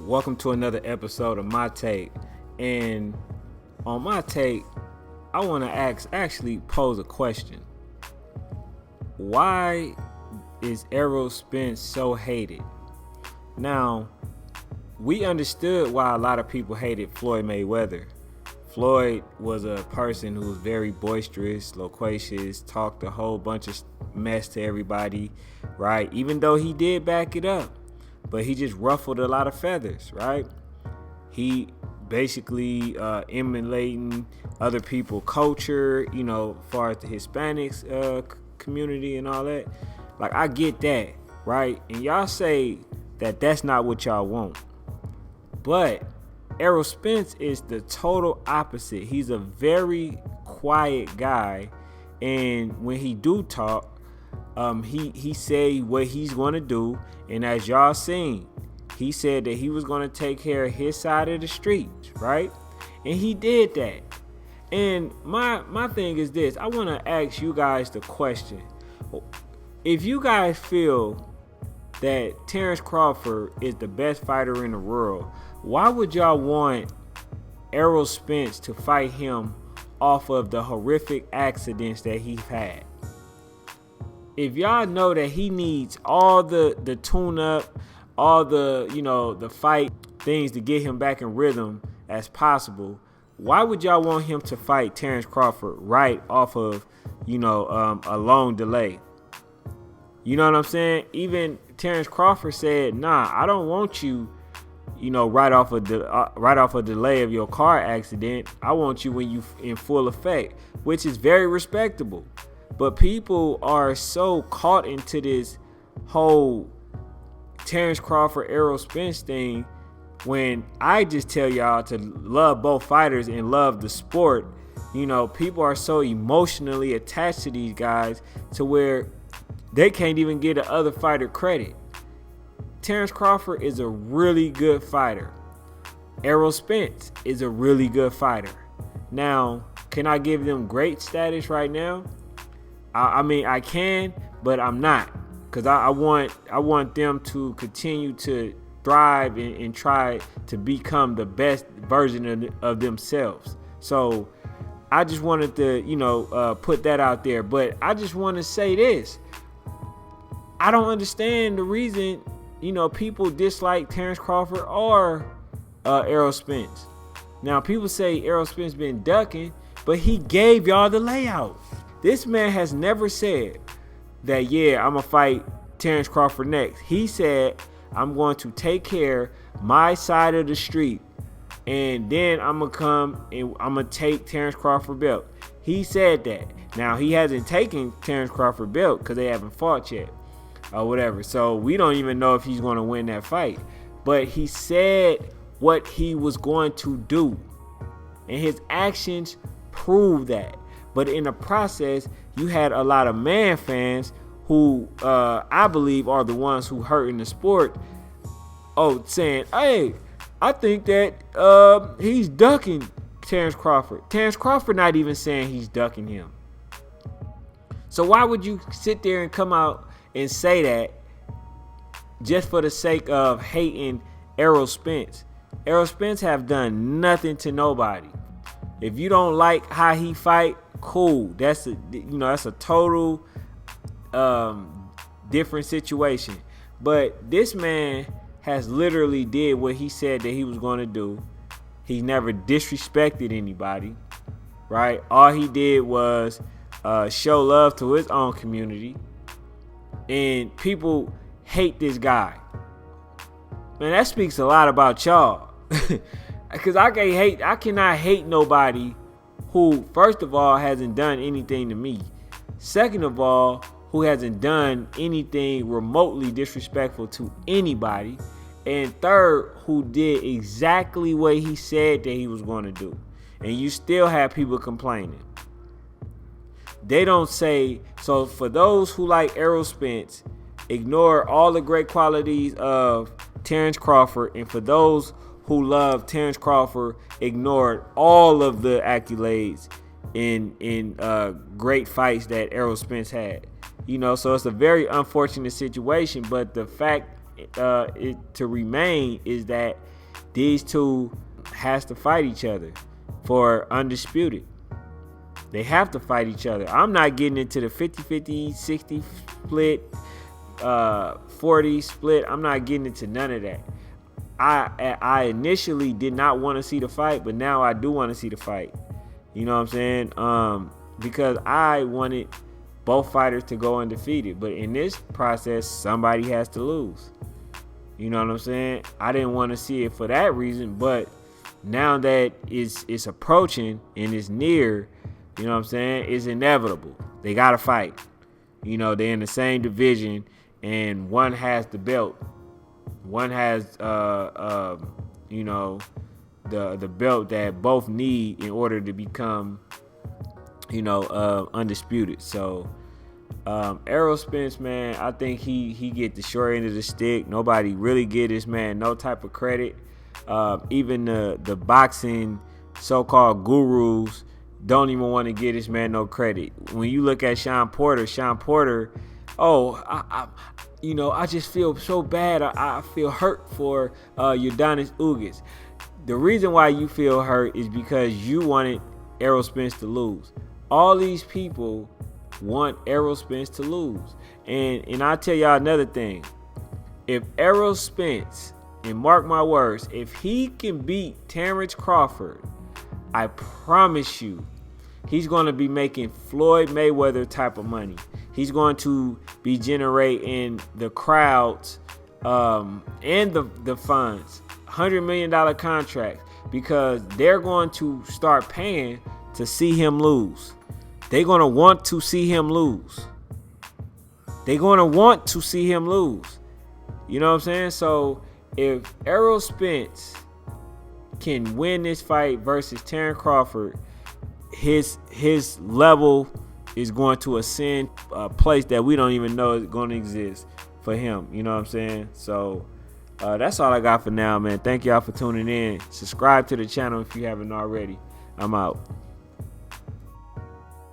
Welcome to another episode of My Take. And on My Take, I want to actually pose a question. Why is Errol Spence so hated? Now, we understood why a lot of people hated Floyd Mayweather. Floyd was a person who was very boisterous, loquacious, talked a whole bunch of mess to everybody, right? Even though he did back it up, but he just ruffled a lot of feathers, right? He basically emulating other people's culture, as far as the Hispanics community and all that. Like, I get that, right? And y'all say that that's not what y'all want. But Errol Spence is the total opposite. He's a very quiet guy, and when he do talk, he say what he's going to do, and as y'all seen, he said that he was going to take care of his side of the street, right? And he did that. And my thing is this: I want to ask you guys the question: if you guys feel that Terrence Crawford is the best fighter in the world, why would y'all want Errol Spence to fight him off of the horrific accidents that he's had? If y'all know that he needs all the tune-up, all the fight things to get him back in rhythm as possible, why would y'all want him to fight Terrence Crawford right off of, a long delay? You know what I'm saying? Even Terrence Crawford said, "Nah, I don't want you, right off a delay of your car accident. I want you when you in full effect," which is very respectable. But people are so caught into this whole Terrence Crawford, Errol Spence thing, when I just tell y'all to love both fighters and love the sport. People are so emotionally attached to these guys to where they can't even give the other fighter credit. Terrence Crawford is a really good fighter. Errol Spence is a really good fighter. Now, can I give them great status right now? I mean, I can, but I'm not, because I want them to continue to thrive and try to become the best version of themselves. So I just wanted to, put that out there. But I just want to say this: I don't understand the reason, people dislike Terrence Crawford or Errol Spence. Now, people say Errol Spence been ducking, but he gave y'all the layout. This man has never said that, I'm going to fight Terrence Crawford next. He said, I'm going to take care my side of the street, and then I'm going to come and I'm going to take Terrence Crawford belt. He said that. Now, he hasn't taken Terrence Crawford belt because they haven't fought yet or whatever. So we don't even know if he's going to win that fight. But he said what he was going to do, and his actions prove that. But in the process, you had a lot of man fans who I believe are the ones who hurting the sport. Saying, "Hey, I think that he's ducking Terrence Crawford." Terrence Crawford not even saying he's ducking him. So why would you sit there and come out and say that just for the sake of hating Errol Spence? Errol Spence have done nothing to nobody. If you don't like how he fight, cool. That's a total different situation. But this man has literally did what he said that he was going to do. He never disrespected anybody, right? All he did was show love to his own community, and people hate this guy. Man, that speaks a lot about y'all. Because I cannot hate nobody who, first of all, hasn't done anything to me. Second of all, who hasn't done anything remotely disrespectful to anybody. And third, who did exactly what he said that he was going to do. And you still have people complaining. They don't say, so for those who like Errol Spence, ignore all the great qualities of Terrence Crawford. And for those who love Terrence Crawford, ignored all of the accolades in great fights that Errol Spence had. So it's a very unfortunate situation. But the fact to remain is that these two has to fight each other for undisputed. They have to fight each other. I'm not getting into the 50-50, 60 split, 40 split. I'm not getting into none of that. I initially did not want to see the fight, but now I do want to see the fight. You know what I'm saying? Because I wanted both fighters to go undefeated. But in this process, somebody has to lose. You know what I'm saying? I didn't want to see it for that reason, but now that it's approaching and it's near, you know what I'm saying, it's inevitable. They got to fight. You know, they're in the same division, and one has the belt. One has, you know, the belt that both need in order to become, you know, undisputed. So, Errol Spence, man, I think he get the short end of the stick. Nobody really give this man no type of credit. Even the boxing so-called gurus don't even want to give this man no credit. When you look at Sean Porter, you know, I just feel so bad. I feel hurt for Udonis Ugas. The reason why you feel hurt is because you wanted Errol Spence to lose. All these people want Errol Spence to lose. And I'll tell y'all another thing. If Errol Spence, and mark my words, if he can beat Terrence Crawford, I promise you, he's going to be making Floyd Mayweather type of money. He's going to be generating the crowds and the funds, $100 million contracts, because they're going to start paying to see him lose. They're going to want to see him lose. They're going to want to see him lose. You know what I'm saying? So if Errol Spence can win this fight versus Terrence Crawford, his level is going to ascend a place that we don't even know is going to exist for him. You know what I'm saying? So that's all I got for now, man. Thank y'all for tuning in. Subscribe to the channel if you haven't already. I'm out.